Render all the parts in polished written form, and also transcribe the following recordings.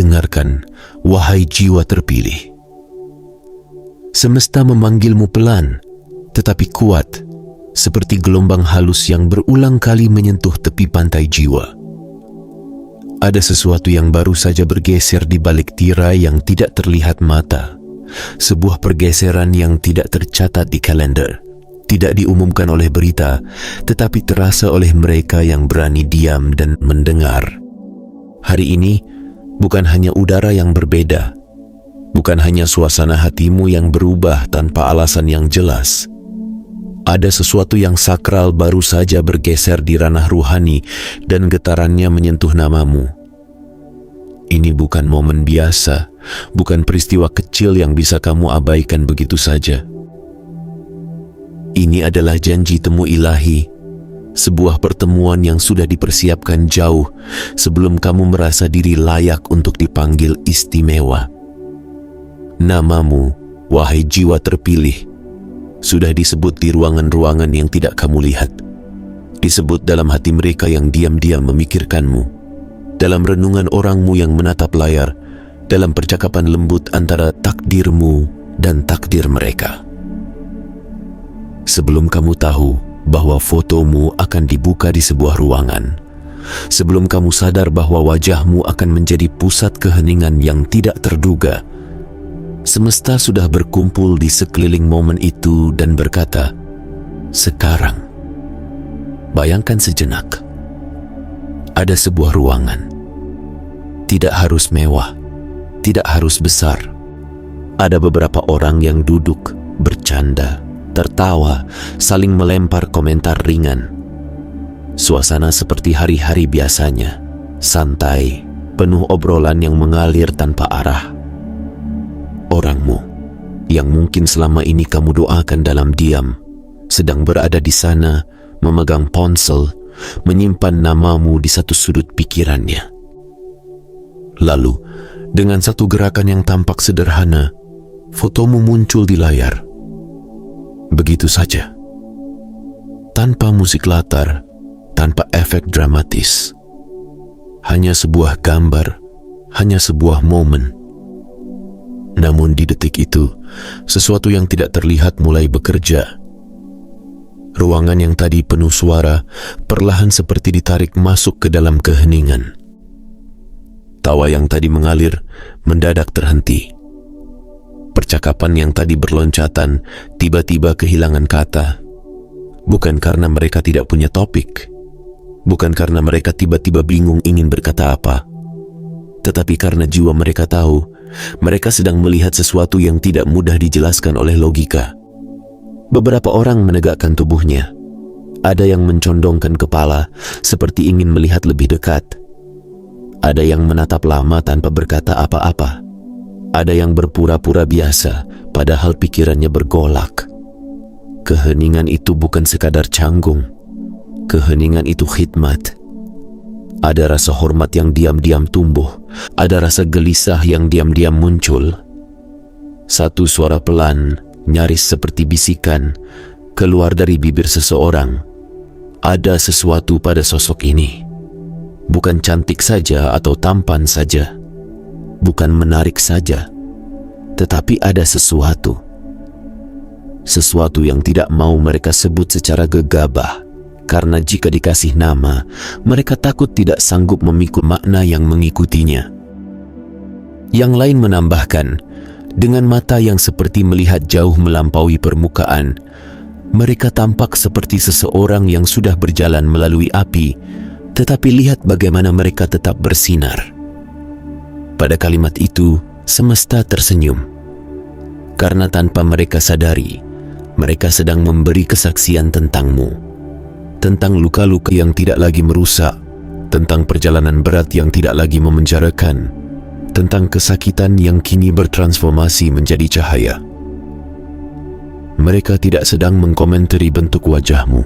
dengarkan, wahai jiwa terpilih. Semesta memanggilmu pelan, tetapi kuat, seperti gelombang halus yang berulang kali menyentuh tepi pantai jiwa. Ada sesuatu yang baru saja bergeser di balik tirai yang tidak terlihat mata. Sebuah pergeseran yang tidak tercatat di kalender, tidak diumumkan oleh berita, tetapi terasa oleh mereka yang berani diam dan mendengar. Hari ini, bukan hanya udara yang berbeda, bukan hanya suasana hatimu yang berubah tanpa alasan yang jelas. Ada sesuatu yang sakral baru saja bergeser di ranah ruhani dan getarannya menyentuh namamu. Ini bukan momen biasa, bukan peristiwa kecil yang bisa kamu abaikan begitu saja. Ini adalah janji temu ilahi, sebuah pertemuan yang sudah dipersiapkan jauh sebelum kamu merasa diri layak untuk dipanggil istimewa. Namamu, wahai jiwa terpilih, sudah disebut di ruangan-ruangan yang tidak kamu lihat. Disebut dalam hati mereka yang diam-diam memikirkanmu, dalam renungan orangmu yang menatap layar, dalam percakapan lembut antara takdirmu dan takdir mereka. Sebelum kamu tahu bahwa fotomu akan dibuka di sebuah ruangan, sebelum kamu sadar bahwa wajahmu akan menjadi pusat keheningan yang tidak terduga, semesta sudah berkumpul di sekeliling momen itu dan berkata, "Sekarang." Bayangkan sejenak. Ada sebuah ruangan. Tidak harus mewah, tidak harus besar. Ada beberapa orang yang duduk, bercanda, tertawa, saling melempar komentar ringan. Suasana seperti hari-hari biasanya, santai, penuh obrolan yang mengalir tanpa arah. Orangmu, yang mungkin selama ini kamu doakan dalam diam, sedang berada di sana, memegang ponsel, menyimpan namamu di satu sudut pikirannya. Lalu, dengan satu gerakan yang tampak sederhana, fotomu muncul di layar. Begitu saja. Tanpa musik latar, tanpa efek dramatis. Hanya sebuah gambar, hanya sebuah momen. Namun di detik itu, sesuatu yang tidak terlihat mulai bekerja. Ruangan yang tadi penuh suara, perlahan seperti ditarik masuk ke dalam keheningan. Tawa yang tadi mengalir, mendadak terhenti. Percakapan yang tadi berloncatan, tiba-tiba kehilangan kata. Bukan karena mereka tidak punya topik, bukan karena mereka tiba-tiba bingung ingin berkata apa, tetapi karena jiwa mereka tahu, mereka sedang melihat sesuatu yang tidak mudah dijelaskan oleh logika. Beberapa orang menegakkan tubuhnya. Ada yang mencondongkan kepala, seperti ingin melihat lebih dekat. Ada yang menatap lama tanpa berkata apa-apa. Ada yang berpura-pura biasa, padahal pikirannya bergolak. Keheningan itu bukan sekadar canggung. Keheningan itu khidmat. Ada rasa hormat yang diam-diam tumbuh. Ada rasa gelisah yang diam-diam muncul. Satu suara pelan, nyaris seperti bisikan, keluar dari bibir seseorang. Ada sesuatu pada sosok ini. Bukan cantik saja atau tampan saja. Bukan menarik saja. Tetapi ada sesuatu. Sesuatu yang tidak mau mereka sebut secara gegabah. Karena jika dikasih nama, mereka takut tidak sanggup memikul makna yang mengikutinya. Yang lain menambahkan, dengan mata yang seperti melihat jauh melampaui permukaan, mereka tampak seperti seseorang yang sudah berjalan melalui api, tetapi lihat bagaimana mereka tetap bersinar. Pada kalimat itu, semesta tersenyum. Karena tanpa mereka sadari, mereka sedang memberi kesaksian tentangmu. Tentang luka-luka yang tidak lagi merusak, tentang perjalanan berat yang tidak lagi memenjarakan, tentang kesakitan yang kini bertransformasi menjadi cahaya. Mereka tidak sedang mengkomentari bentuk wajahmu.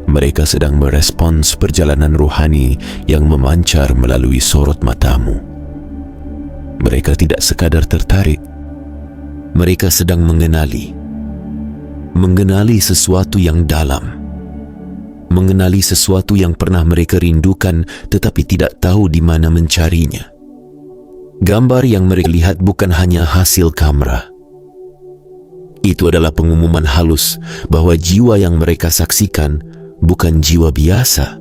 Mereka sedang merespons perjalanan ruhani yang memancar melalui sorot matamu. Mereka tidak sekadar tertarik. Mereka sedang mengenali sesuatu yang dalam. Mengenali sesuatu yang pernah mereka rindukan tetapi tidak tahu di mana mencarinya. Gambar yang mereka lihat bukan hanya hasil kamera. Itu adalah pengumuman halus bahwa jiwa yang mereka saksikan bukan jiwa biasa.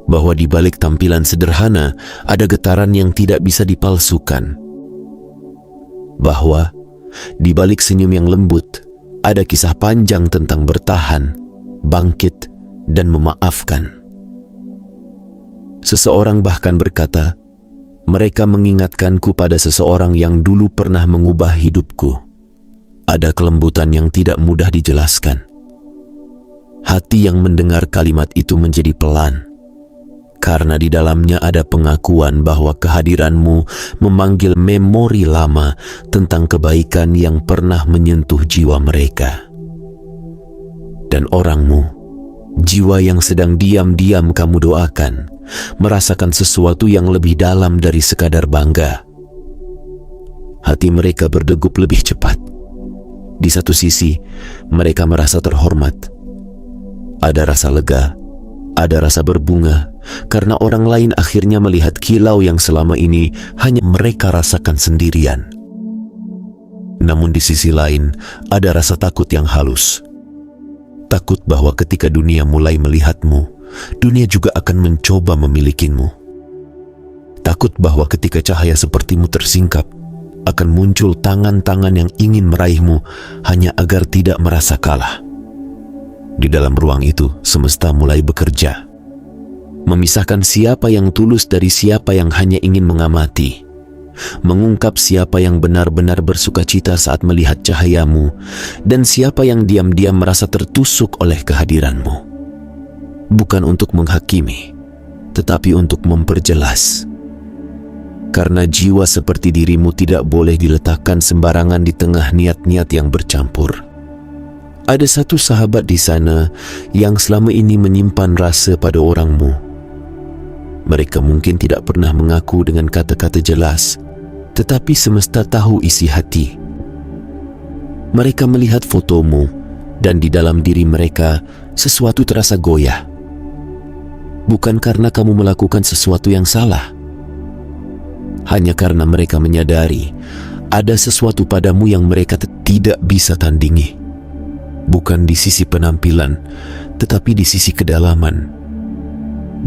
Bahwa di balik tampilan sederhana ada getaran yang tidak bisa dipalsukan. Bahwa di balik senyum yang lembut ada kisah panjang tentang bertahan, bangkit, dan memaafkan. Seseorang bahkan berkata, mereka mengingatkanku pada seseorang yang dulu pernah mengubah hidupku. Ada kelembutan yang tidak mudah dijelaskan. Hati yang mendengar kalimat itu menjadi pelan, karena di dalamnya ada pengakuan bahwa kehadiranmu memanggil memori lama tentang kebaikan yang pernah menyentuh jiwa mereka. Dan orangmu, jiwa yang sedang diam-diam kamu doakan, merasakan sesuatu yang lebih dalam dari sekadar bangga. Hati mereka berdegup lebih cepat. Di satu sisi, mereka merasa terhormat. Ada rasa lega, ada rasa berbunga, karena orang lain akhirnya melihat kilau yang selama ini hanya mereka rasakan sendirian. Namun di sisi lain, ada rasa takut yang halus. Takut bahwa ketika dunia mulai melihatmu, dunia juga akan mencoba memilikimu. Takut bahwa ketika cahaya sepertimu tersingkap, akan muncul tangan-tangan yang ingin meraihmu hanya agar tidak merasa kalah. Di dalam ruang itu, semesta mulai bekerja, memisahkan siapa yang tulus dari siapa yang hanya ingin mengamati, mengungkap siapa yang benar-benar bersukacita saat melihat cahayamu, dan siapa yang diam-diam merasa tertusuk oleh kehadiranmu. Bukan untuk menghakimi, tetapi untuk memperjelas. Karena jiwa seperti dirimu tidak boleh diletakkan sembarangan di tengah niat-niat yang bercampur. Ada satu sahabat di sana yang selama ini menyimpan rasa pada orangmu. Mereka mungkin tidak pernah mengaku dengan kata-kata jelas, tetapi semesta tahu isi hati. Mereka melihat fotomu, dan di dalam diri mereka sesuatu terasa goyah. Bukan karena kamu melakukan sesuatu yang salah, hanya karena mereka menyadari ada sesuatu padamu yang mereka tidak bisa tandingi. Bukan di sisi penampilan, tetapi di sisi kedalaman.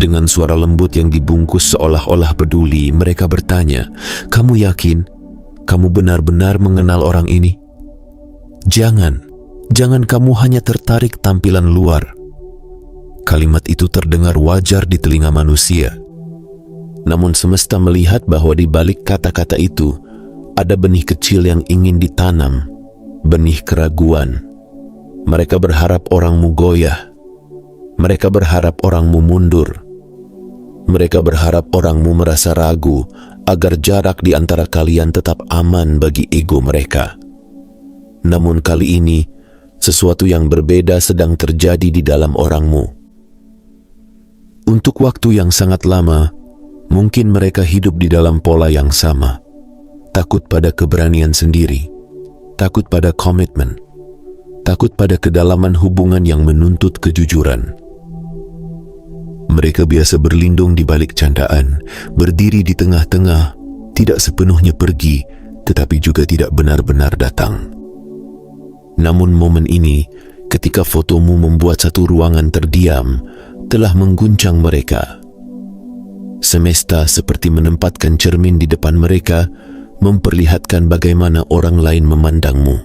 Dengan suara lembut yang dibungkus seolah-olah peduli, mereka bertanya, "Kamu yakin kamu benar-benar mengenal orang ini? Jangan kamu hanya tertarik tampilan luar." Kalimat itu terdengar wajar di telinga manusia. Namun semesta melihat bahwa di balik kata-kata itu ada benih kecil yang ingin ditanam, benih keraguan. Mereka berharap orangmu goyah. Mereka berharap orangmu mundur. Mereka berharap orangmu merasa ragu agar jarak di antara kalian tetap aman bagi ego mereka. Namun kali ini, sesuatu yang berbeda sedang terjadi di dalam orangmu. Untuk waktu yang sangat lama, mungkin mereka hidup di dalam pola yang sama. Takut pada keberanian sendiri, takut pada komitmen, takut pada kedalaman hubungan yang menuntut kejujuran. Mereka biasa berlindung di balik candaan, berdiri di tengah-tengah, tidak sepenuhnya pergi, tetapi juga tidak benar-benar datang. Namun momen ini, ketika fotomu membuat satu ruangan terdiam, telah mengguncang mereka. Semesta seperti menempatkan cermin di depan mereka, memperlihatkan bagaimana orang lain memandangmu.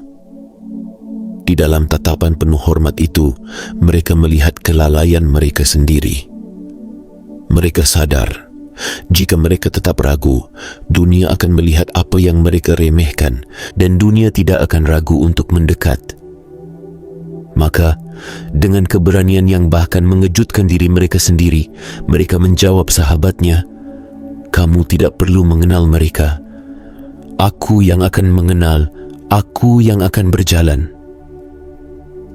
Di dalam tatapan penuh hormat itu, mereka melihat kelalaian mereka sendiri. Mereka sadar, jika mereka tetap ragu, dunia akan melihat apa yang mereka remehkan, dan dunia tidak akan ragu untuk mendekat. Maka, dengan keberanian yang bahkan mengejutkan diri mereka sendiri, mereka menjawab sahabatnya, "Kamu tidak perlu mengenal mereka. Aku yang akan mengenal, aku yang akan berjalan."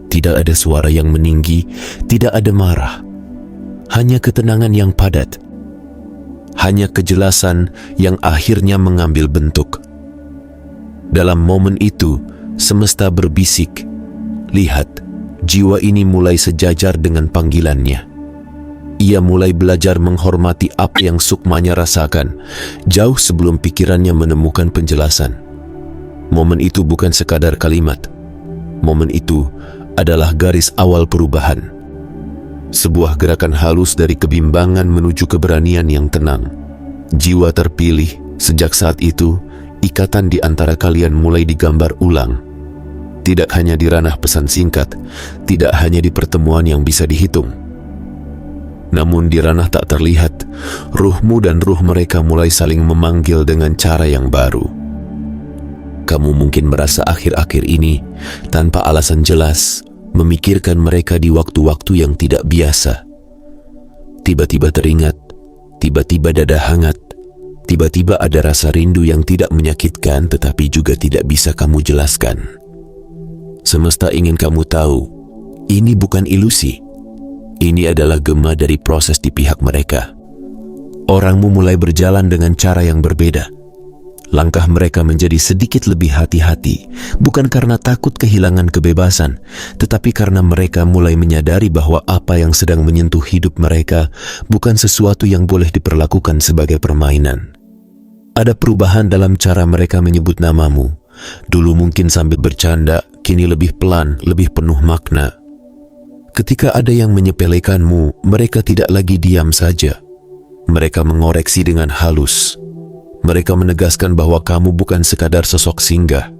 Tidak ada suara yang meninggi, tidak ada marah. Hanya ketenangan yang padat. Hanya kejelasan yang akhirnya mengambil bentuk. Dalam momen itu, semesta berbisik, "Lihat, jiwa ini mulai sejajar dengan panggilannya. Ia mulai belajar menghormati apa yang Sukmanya rasakan, jauh sebelum pikirannya menemukan penjelasan. Momen itu bukan sekadar kalimat. Momen itu adalah garis awal perubahan. Sebuah gerakan halus dari kebimbangan menuju keberanian yang tenang. Jiwa terpilih. Sejak saat itu, ikatan di antara kalian mulai digambar ulang. Tidak hanya di ranah pesan singkat, tidak hanya di pertemuan yang bisa dihitung. Namun di ranah tak terlihat, ruhmu dan ruh mereka mulai saling memanggil dengan cara yang baru. Kamu mungkin merasa akhir-akhir ini, tanpa alasan jelas, memikirkan mereka di waktu-waktu yang tidak biasa. Tiba-tiba teringat, tiba-tiba dada hangat, tiba-tiba ada rasa rindu yang tidak menyakitkan tetapi juga tidak bisa kamu jelaskan. Semesta ingin kamu tahu, ini bukan ilusi. Ini adalah gema dari proses di pihak mereka. Orangmu mulai berjalan dengan cara yang berbeda. Langkah mereka menjadi sedikit lebih hati-hati, bukan karena takut kehilangan kebebasan, tetapi karena mereka mulai menyadari bahwa apa yang sedang menyentuh hidup mereka bukan sesuatu yang boleh diperlakukan sebagai permainan. Ada perubahan dalam cara mereka menyebut namamu. Dulu mungkin sambil bercanda, kini lebih pelan, lebih penuh makna. Ketika ada yang menyepelekanmu, mereka tidak lagi diam saja. Mereka mengoreksi dengan halus. Mereka menegaskan bahwa kamu bukan sekadar sosok singgah.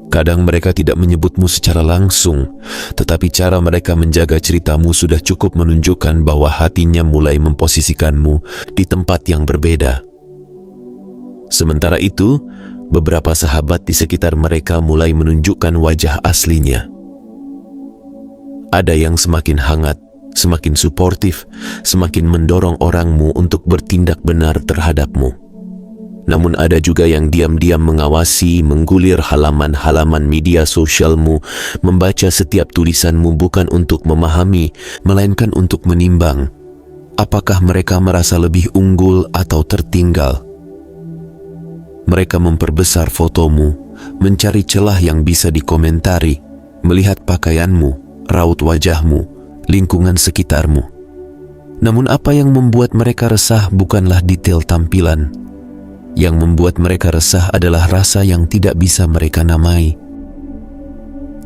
Kadang mereka tidak menyebutmu secara langsung, tetapi cara mereka menjaga ceritamu sudah cukup menunjukkan bahwa hatinya mulai memposisikanmu di tempat yang berbeda. Sementara itu, beberapa sahabat di sekitar mereka mulai menunjukkan wajah aslinya. Ada yang semakin hangat, semakin suportif, semakin mendorong orangmu untuk bertindak benar terhadapmu. Namun ada juga yang diam-diam mengawasi, menggulir halaman-halaman media sosialmu, membaca setiap tulisanmu bukan untuk memahami, melainkan untuk menimbang. Apakah mereka merasa lebih unggul atau tertinggal? Mereka memperbesar fotomu, mencari celah yang bisa dikomentari, melihat pakaianmu, raut wajahmu, lingkungan sekitarmu. Namun apa yang membuat mereka resah bukanlah detail tampilan. Yang membuat mereka resah adalah rasa yang tidak bisa mereka namai.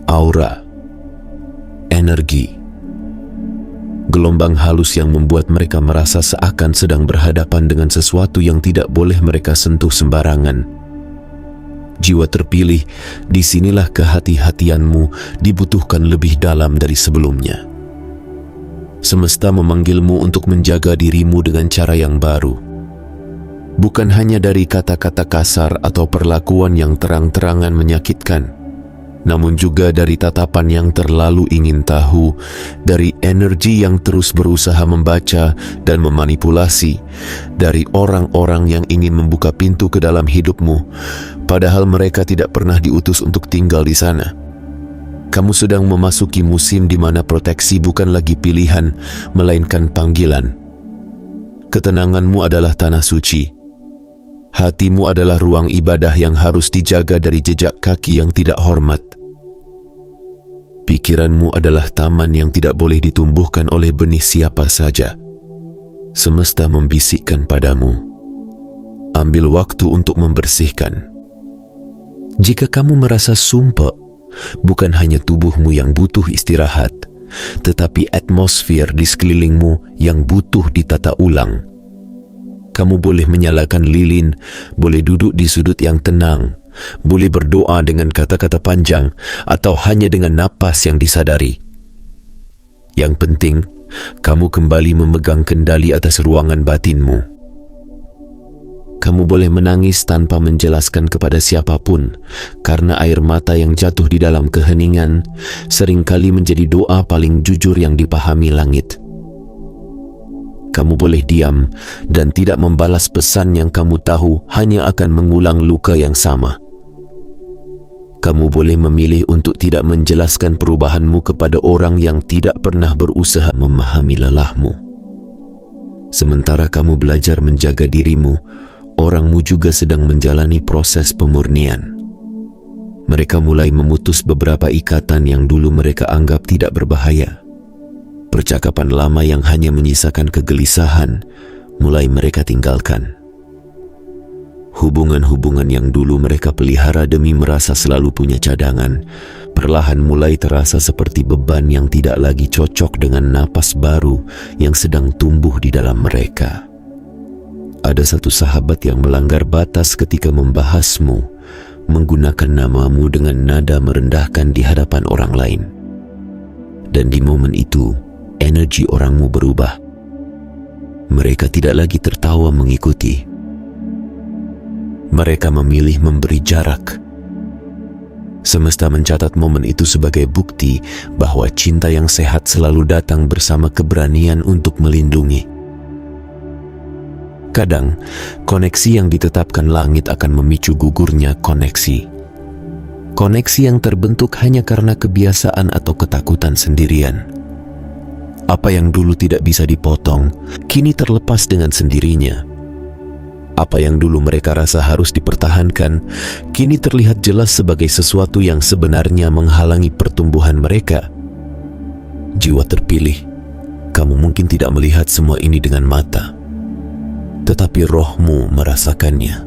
Aura, energi, gelombang halus yang membuat mereka merasa seakan sedang berhadapan dengan sesuatu yang tidak boleh mereka sentuh sembarangan. Jiwa terpilih, disinilah kehati-hatianmu dibutuhkan lebih dalam dari sebelumnya. Semesta memanggilmu untuk menjaga dirimu dengan cara yang baru. Bukan hanya dari kata-kata kasar atau perlakuan yang terang-terangan menyakitkan, namun juga dari tatapan yang terlalu ingin tahu, dari energi yang terus berusaha membaca dan memanipulasi, dari orang-orang yang ingin membuka pintu ke dalam hidupmu, padahal mereka tidak pernah diutus untuk tinggal di sana. Kamu sedang memasuki musim di mana proteksi bukan lagi pilihan, melainkan panggilan. Ketenanganmu adalah tanah suci. Hatimu adalah ruang ibadah yang harus dijaga dari jejak kaki yang tidak hormat. Pikiranmu adalah taman yang tidak boleh ditumbuhkan oleh benih siapa saja. Semesta membisikkan padamu, ambil waktu untuk membersihkan. Jika kamu merasa sumpek, bukan hanya tubuhmu yang butuh istirahat, tetapi atmosfer di sekelilingmu yang butuh ditata ulang. Kamu boleh menyalakan lilin, boleh duduk di sudut yang tenang, boleh berdoa dengan kata-kata panjang, atau hanya dengan napas yang disadari. Yang penting, kamu kembali memegang kendali atas ruangan batinmu. Kamu boleh menangis tanpa menjelaskan kepada siapapun, karena air mata yang jatuh di dalam keheningan seringkali menjadi doa paling jujur yang dipahami langit. Kamu boleh diam dan tidak membalas pesan yang kamu tahu hanya akan mengulang luka yang sama. Kamu boleh memilih untuk tidak menjelaskan perubahanmu kepada orang yang tidak pernah berusaha memahami lelahmu. Sementara kamu belajar menjaga dirimu, orangmu juga sedang menjalani proses pemurnian. Mereka mulai memutus beberapa ikatan yang dulu mereka anggap tidak berbahaya. Percakapan lama yang hanya menyisakan kegelisahan mulai mereka tinggalkan. Hubungan-hubungan yang dulu mereka pelihara demi merasa selalu punya cadangan, perlahan mulai terasa seperti beban yang tidak lagi cocok dengan napas baru yang sedang tumbuh di dalam mereka. Ada satu sahabat yang melanggar batas ketika membahasmu, menggunakan namamu dengan nada merendahkan di hadapan orang lain. Dan di momen itu, energi orangmu berubah. Mereka tidak lagi tertawa mengikuti. Mereka memilih memberi jarak. Semesta mencatat momen itu sebagai bukti bahwa cinta yang sehat selalu datang bersama keberanian untuk melindungi. Kadang, koneksi yang ditetapkan langit akan memicu gugurnya koneksi. Koneksi yang terbentuk hanya karena kebiasaan atau ketakutan sendirian. Apa yang dulu tidak bisa dipotong, kini terlepas dengan sendirinya. Apa yang dulu mereka rasa harus dipertahankan, kini terlihat jelas sebagai sesuatu yang sebenarnya menghalangi pertumbuhan mereka. Jiwa terpilih, kamu mungkin tidak melihat semua ini dengan mata, tetapi rohmu merasakannya.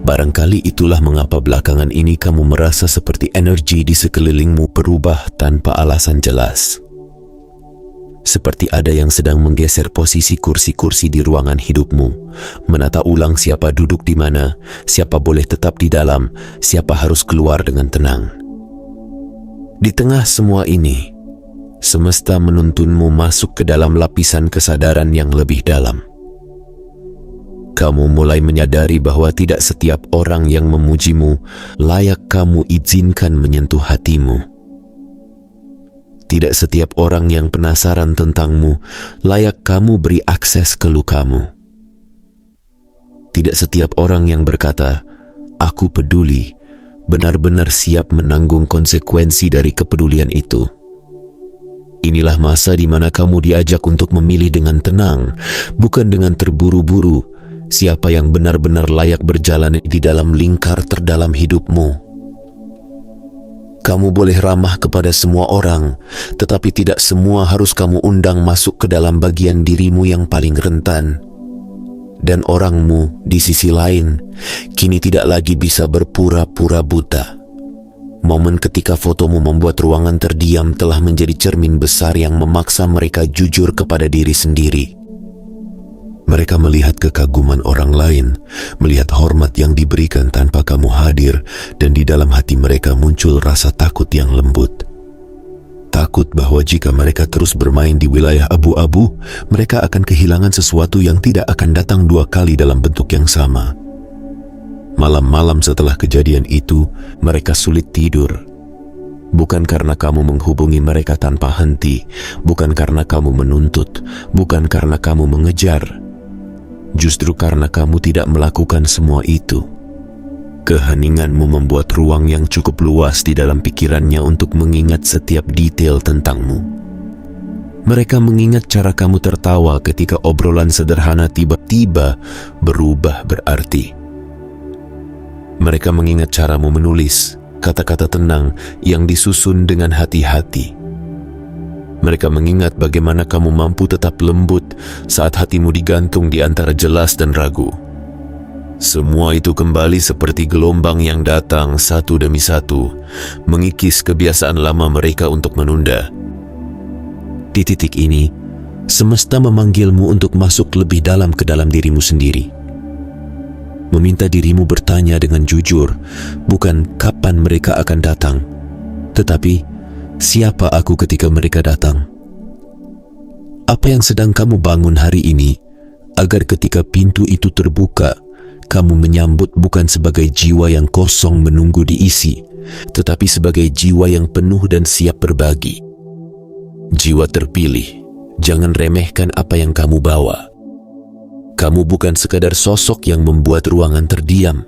Barangkali itulah mengapa belakangan ini kamu merasa seperti energi di sekelilingmu berubah tanpa alasan jelas. Seperti ada yang sedang menggeser posisi kursi-kursi di ruangan hidupmu, menata ulang siapa duduk di mana, siapa boleh tetap di dalam, siapa harus keluar dengan tenang. Di tengah semua ini, semesta menuntunmu masuk ke dalam lapisan kesadaran yang lebih dalam. Kamu mulai menyadari bahwa tidak setiap orang yang memujimu layak kamu izinkan menyentuh hatimu. Tidak setiap orang yang penasaran tentangmu layak kamu beri akses ke lukamu. Tidak setiap orang yang berkata, "Aku peduli," benar-benar siap menanggung konsekuensi dari kepedulian itu. Inilah masa di mana kamu diajak untuk memilih dengan tenang, bukan dengan terburu-buru, siapa yang benar-benar layak berjalan di dalam lingkar terdalam hidupmu. Kamu boleh ramah kepada semua orang, tetapi tidak semua harus kamu undang masuk ke dalam bagian dirimu yang paling rentan. Dan orangmu di sisi lain, kini tidak lagi bisa berpura-pura buta. Momen ketika fotomu membuat ruangan terdiam telah menjadi cermin besar yang memaksa mereka jujur kepada diri sendiri. Mereka melihat kekaguman orang lain, melihat hormat yang diberikan tanpa kamu hadir, dan di dalam hati mereka muncul rasa takut yang lembut. Takut bahwa jika mereka terus bermain di wilayah abu-abu, mereka akan kehilangan sesuatu yang tidak akan datang dua kali dalam bentuk yang sama. Malam-malam setelah kejadian itu, mereka sulit tidur. Bukan karena kamu menghubungi mereka tanpa henti, bukan karena kamu menuntut, bukan karena kamu mengejar. Justru karena kamu tidak melakukan semua itu. Keheninganmu membuat ruang yang cukup luas di dalam pikirannya untuk mengingat setiap detail tentangmu. Mereka mengingat cara kamu tertawa ketika obrolan sederhana tiba-tiba berubah berarti. Mereka mengingat caramu menulis, kata-kata tenang yang disusun dengan hati-hati. Mereka mengingat bagaimana kamu mampu tetap lembut saat hatimu digantung di antara jelas dan ragu. Semua itu kembali seperti gelombang yang datang satu demi satu, mengikis kebiasaan lama mereka untuk menunda. Di titik ini, semesta memanggilmu untuk masuk lebih dalam ke dalam dirimu sendiri. Meminta dirimu bertanya dengan jujur, bukan kapan mereka akan datang, tetapi siapa aku ketika mereka datang? Apa yang sedang kamu bangun hari ini, agar ketika pintu itu terbuka, kamu menyambut bukan sebagai jiwa yang kosong menunggu diisi, tetapi sebagai jiwa yang penuh dan siap berbagi. Jiwa terpilih, jangan remehkan apa yang kamu bawa. Kamu bukan sekadar sosok yang membuat ruangan terdiam.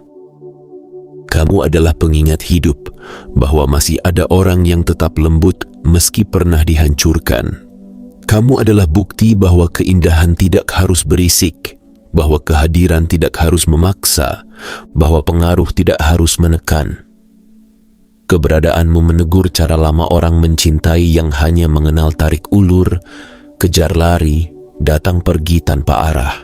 Kamu adalah pengingat hidup bahwa masih ada orang yang tetap lembut meski pernah dihancurkan. Kamu adalah bukti bahwa keindahan tidak harus berisik, bahwa kehadiran tidak harus memaksa, bahwa pengaruh tidak harus menekan. Keberadaanmu menegur cara lama orang mencintai yang hanya mengenal tarik ulur, kejar lari, datang pergi tanpa arah.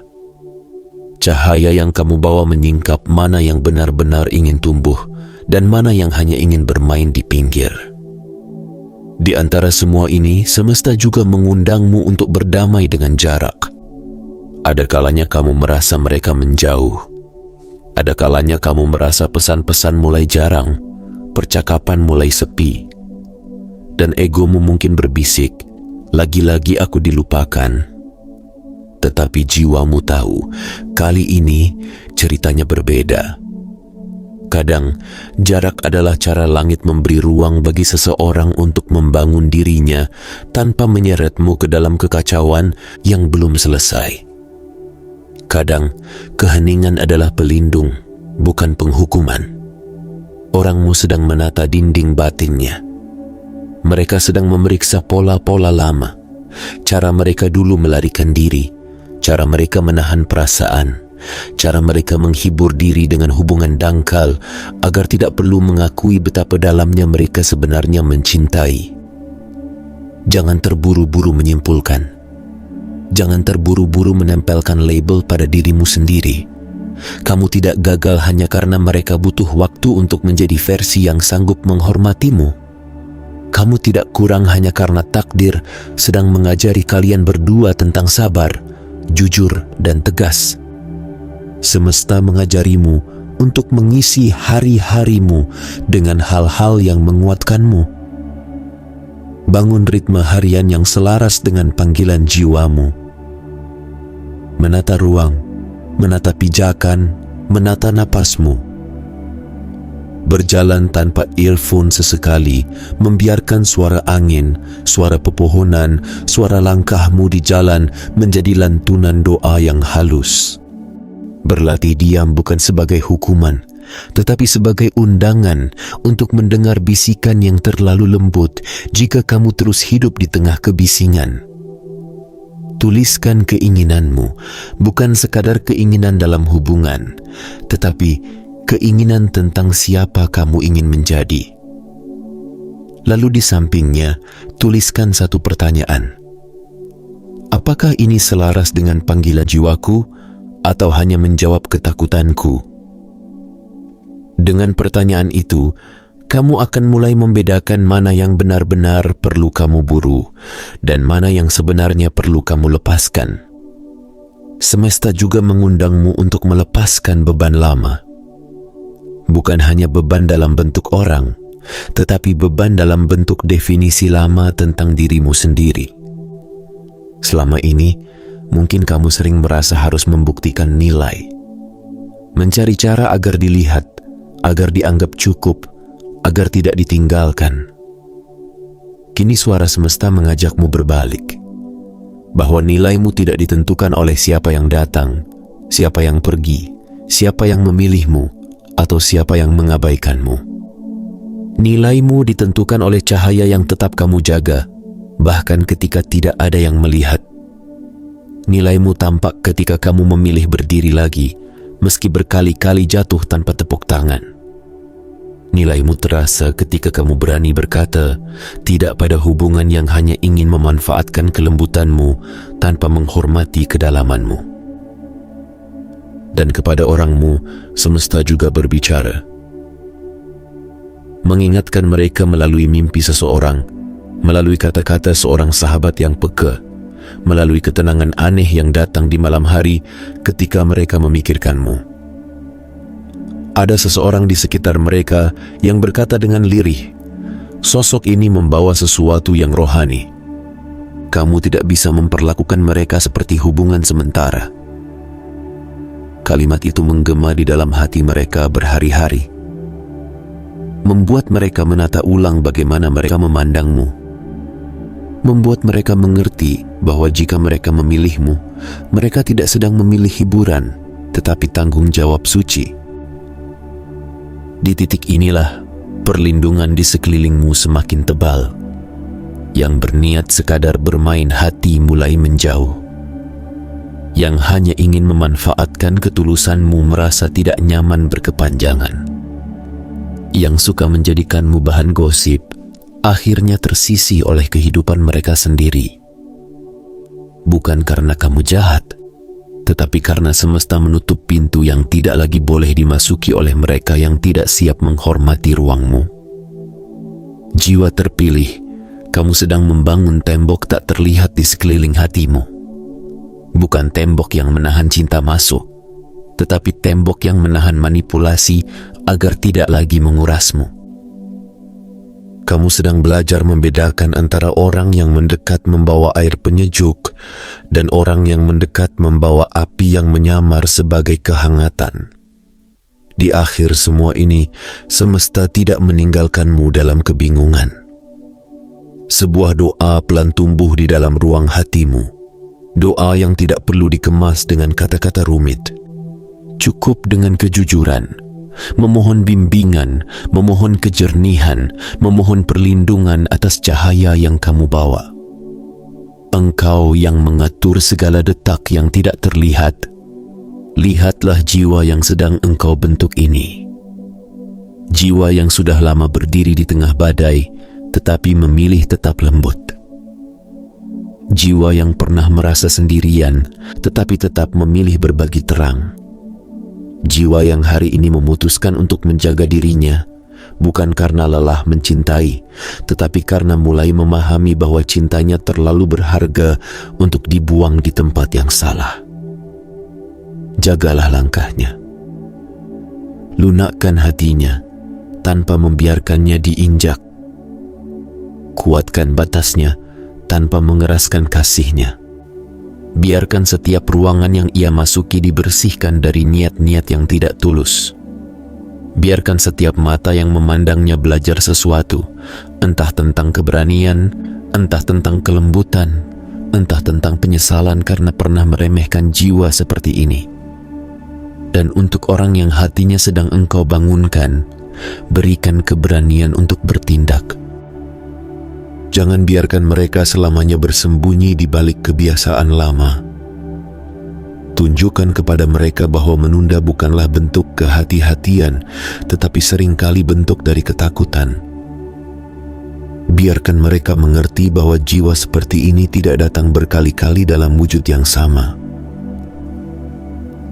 Cahaya yang kamu bawa menyingkap mana yang benar-benar ingin tumbuh dan mana yang hanya ingin bermain di pinggir. Di antara semua ini, semesta juga mengundangmu untuk berdamai dengan jarak. Ada kalanya kamu merasa mereka menjauh. Ada kalanya kamu merasa pesan-pesan mulai jarang, percakapan mulai sepi. Dan egomu mungkin berbisik, lagi-lagi aku dilupakan. Tetapi jiwamu tahu, kali ini ceritanya berbeda. Kadang, jarak adalah cara langit memberi ruang bagi seseorang untuk membangun dirinya tanpa menyeretmu ke dalam kekacauan yang belum selesai. Kadang, keheningan adalah pelindung, bukan penghukuman. Orangmu sedang menata dinding batinnya. Mereka sedang memeriksa pola-pola lama, cara mereka dulu melarikan diri, cara mereka menahan perasaan, cara mereka menghibur diri dengan hubungan dangkal agar tidak perlu mengakui betapa dalamnya mereka sebenarnya mencintai. Jangan terburu-buru menyimpulkan. Jangan terburu-buru menempelkan label pada dirimu sendiri. Kamu tidak gagal hanya karena mereka butuh waktu untuk menjadi versi yang sanggup menghormatimu. Kamu tidak kurang hanya karena takdir sedang mengajari kalian berdua tentang sabar, jujur, dan tegas. Semesta mengajarimu untuk mengisi hari-harimu dengan hal-hal yang menguatkanmu. Bangun ritme harian yang selaras dengan panggilan jiwamu. Menata ruang, menata pijakan, menata napasmu. Berjalan tanpa earphone sesekali, membiarkan suara angin, suara pepohonan, suara langkahmu di jalan menjadi lantunan doa yang halus. Berlatih diam bukan sebagai hukuman, tetapi sebagai undangan untuk mendengar bisikan yang terlalu lembut jika kamu terus hidup di tengah kebisingan. Tuliskan keinginanmu, bukan sekadar keinginan dalam hubungan, tetapi keinginan tentang siapa kamu ingin menjadi. Lalu di sampingnya, tuliskan satu pertanyaan. Apakah ini selaras dengan panggilan jiwaku atau hanya menjawab ketakutanku? Dengan pertanyaan itu, kamu akan mulai membedakan mana yang benar-benar perlu kamu buru dan mana yang sebenarnya perlu kamu lepaskan. Semesta juga mengundangmu untuk melepaskan beban lama. Bukan hanya beban dalam bentuk orang, tetapi beban dalam bentuk definisi lama tentang dirimu sendiri. Selama ini, mungkin kamu sering merasa harus membuktikan nilai, mencari cara agar dilihat, agar dianggap cukup, agar tidak ditinggalkan. Kini suara semesta mengajakmu berbalik, bahwa nilaimu tidak ditentukan oleh siapa yang datang, siapa yang pergi, siapa yang memilihmu, atau siapa yang mengabaikanmu. Nilaimu ditentukan oleh cahaya yang tetap kamu jaga, bahkan ketika tidak ada yang melihat. Nilaimu tampak ketika kamu memilih berdiri lagi, meski berkali-kali jatuh tanpa tepuk tangan. Nilaimu terasa ketika kamu berani berkata tidak pada hubungan yang hanya ingin memanfaatkan kelembutanmu tanpa menghormati kedalamanmu. Dan kepada orangmu, semesta juga berbicara. Mengingatkan mereka melalui mimpi seseorang, melalui kata-kata seorang sahabat yang peka, melalui ketenangan aneh yang datang di malam hari ketika mereka memikirkanmu. Ada seseorang di sekitar mereka yang berkata dengan lirih, sosok ini membawa sesuatu yang rohani. Kamu tidak bisa memperlakukan mereka seperti hubungan sementara. Kalimat itu menggema di dalam hati mereka berhari-hari, membuat mereka menata ulang bagaimana mereka memandangmu, membuat mereka mengerti bahwa jika mereka memilihmu, mereka tidak sedang memilih hiburan, tetapi tanggung jawab suci. Di titik inilah perlindungan di sekelilingmu semakin tebal. Yang berniat sekadar bermain hati mulai menjauh. Yang hanya ingin memanfaatkan ketulusanmu merasa tidak nyaman berkepanjangan. Yang suka menjadikanmu bahan gosip, akhirnya tersisih oleh kehidupan mereka sendiri. Bukan karena kamu jahat, tetapi karena semesta menutup pintu yang tidak lagi boleh dimasuki oleh mereka yang tidak siap menghormati ruangmu. Jiwa terpilih, kamu sedang membangun tembok tak terlihat di sekeliling hatimu. Bukan tembok yang menahan cinta masuk, tetapi tembok yang menahan manipulasi agar tidak lagi mengurasmu. Kamu sedang belajar membedakan antara orang yang mendekat membawa air penyejuk dan orang yang mendekat membawa api yang menyamar sebagai kehangatan. Di akhir semua ini, semesta tidak meninggalkanmu dalam kebingungan. Sebuah doa pelan tumbuh di dalam ruang hatimu. Doa yang tidak perlu dikemas dengan kata-kata rumit. Cukup dengan kejujuran, memohon bimbingan, memohon kejernihan, memohon perlindungan atas cahaya yang kamu bawa. Engkau yang mengatur segala detak yang tidak terlihat. Lihatlah jiwa yang sedang engkau bentuk ini. Jiwa yang sudah lama berdiri di tengah badai, tetapi memilih tetap lembut. Jiwa yang pernah merasa sendirian, tetapi tetap memilih berbagi terang. Jiwa yang hari ini memutuskan untuk menjaga dirinya, bukan karena lelah mencintai, tetapi karena mulai memahami bahwa cintanya terlalu berharga untuk dibuang di tempat yang salah. Jagalah langkahnya. Lunakkan hatinya tanpa membiarkannya diinjak. Kuatkan batasnya tanpa mengeraskan kasihnya. Biarkan setiap ruangan yang ia masuki dibersihkan dari niat-niat yang tidak tulus. Biarkan setiap mata yang memandangnya belajar sesuatu, entah tentang keberanian, entah tentang kelembutan, entah tentang penyesalan karena pernah meremehkan jiwa seperti ini. Dan untuk orang yang hatinya sedang engkau bangunkan, berikan keberanian untuk bertindak. Jangan biarkan mereka selamanya bersembunyi di balik kebiasaan lama. Tunjukkan kepada mereka bahwa menunda bukanlah bentuk kehati-hatian, tetapi seringkali bentuk dari ketakutan. Biarkan mereka mengerti bahwa jiwa seperti ini tidak datang berkali-kali dalam wujud yang sama.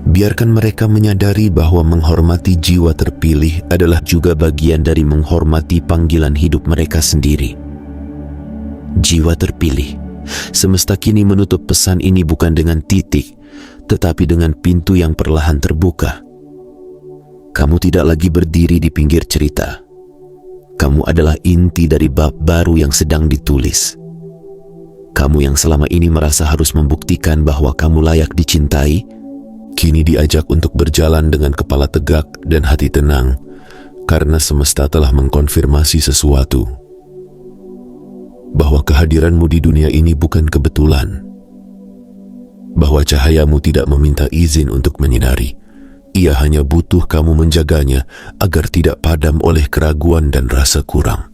Biarkan mereka menyadari bahwa menghormati jiwa terpilih adalah juga bagian dari menghormati panggilan hidup mereka sendiri. Jiwa terpilih, semesta kini menutup pesan ini bukan dengan titik, tetapi dengan pintu yang perlahan terbuka. Kamu tidak lagi berdiri di pinggir cerita. Kamu adalah inti dari bab baru yang sedang ditulis. Kamu yang selama ini merasa harus membuktikan bahwa kamu layak dicintai, kini diajak untuk berjalan dengan kepala tegak dan hati tenang, karena semesta telah mengkonfirmasi sesuatu. Bahwa kehadiranmu di dunia ini bukan kebetulan. Bahwa cahayamu tidak meminta izin untuk menyinari. Ia hanya butuh kamu menjaganya agar tidak padam oleh keraguan dan rasa kurang.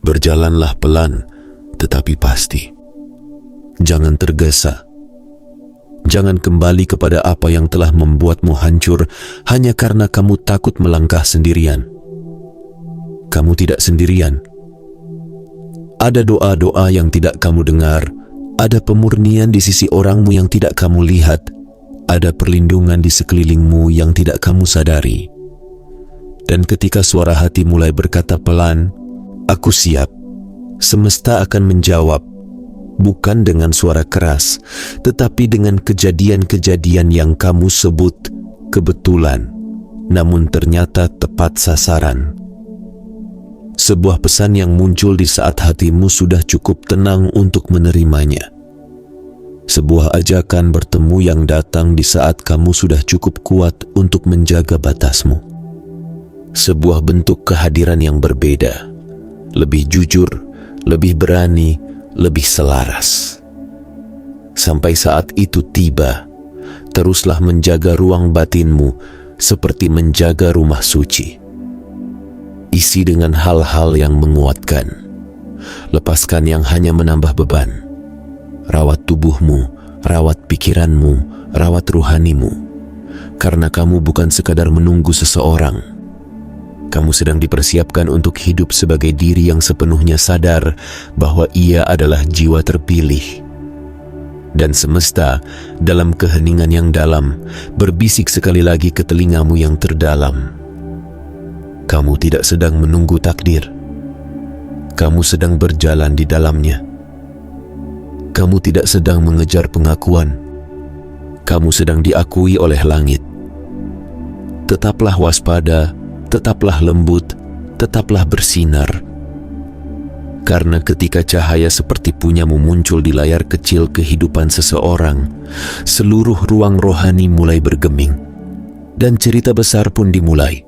Berjalanlah pelan, tetapi pasti. Jangan tergesa. Jangan kembali kepada apa yang telah membuatmu hancur hanya karena kamu takut melangkah sendirian. Kamu tidak sendirian. Ada doa-doa yang tidak kamu dengar, ada pemurnian di sisi orangmu yang tidak kamu lihat, ada perlindungan di sekelilingmu yang tidak kamu sadari. Dan ketika suara hati mulai berkata pelan, "Aku siap," semesta akan menjawab, bukan dengan suara keras, tetapi dengan kejadian-kejadian yang kamu sebut kebetulan, namun ternyata tepat sasaran. Sebuah pesan yang muncul di saat hatimu sudah cukup tenang untuk menerimanya. Sebuah ajakan bertemu yang datang di saat kamu sudah cukup kuat untuk menjaga batasmu. Sebuah bentuk kehadiran yang berbeda, lebih jujur, lebih berani, lebih selaras. Sampai saat itu tiba, teruslah menjaga ruang batinmu seperti menjaga rumah suci. Isi dengan hal-hal yang menguatkan. Lepaskan yang hanya menambah beban. Rawat tubuhmu, rawat pikiranmu, rawat ruhanimu. Karena kamu bukan sekadar menunggu seseorang. Kamu sedang dipersiapkan untuk hidup sebagai diri yang sepenuhnya sadar bahwa ia adalah jiwa terpilih. Dan semesta dalam keheningan yang dalam berbisik sekali lagi ke telingamu yang terdalam. Kamu tidak sedang menunggu takdir. Kamu sedang berjalan di dalamnya. Kamu tidak sedang mengejar pengakuan. Kamu sedang diakui oleh langit. Tetaplah waspada, tetaplah lembut, tetaplah bersinar. Karena ketika cahaya seperti punyamu muncul di layar kecil kehidupan seseorang, seluruh ruang rohani mulai bergeming. Dan cerita besar pun dimulai.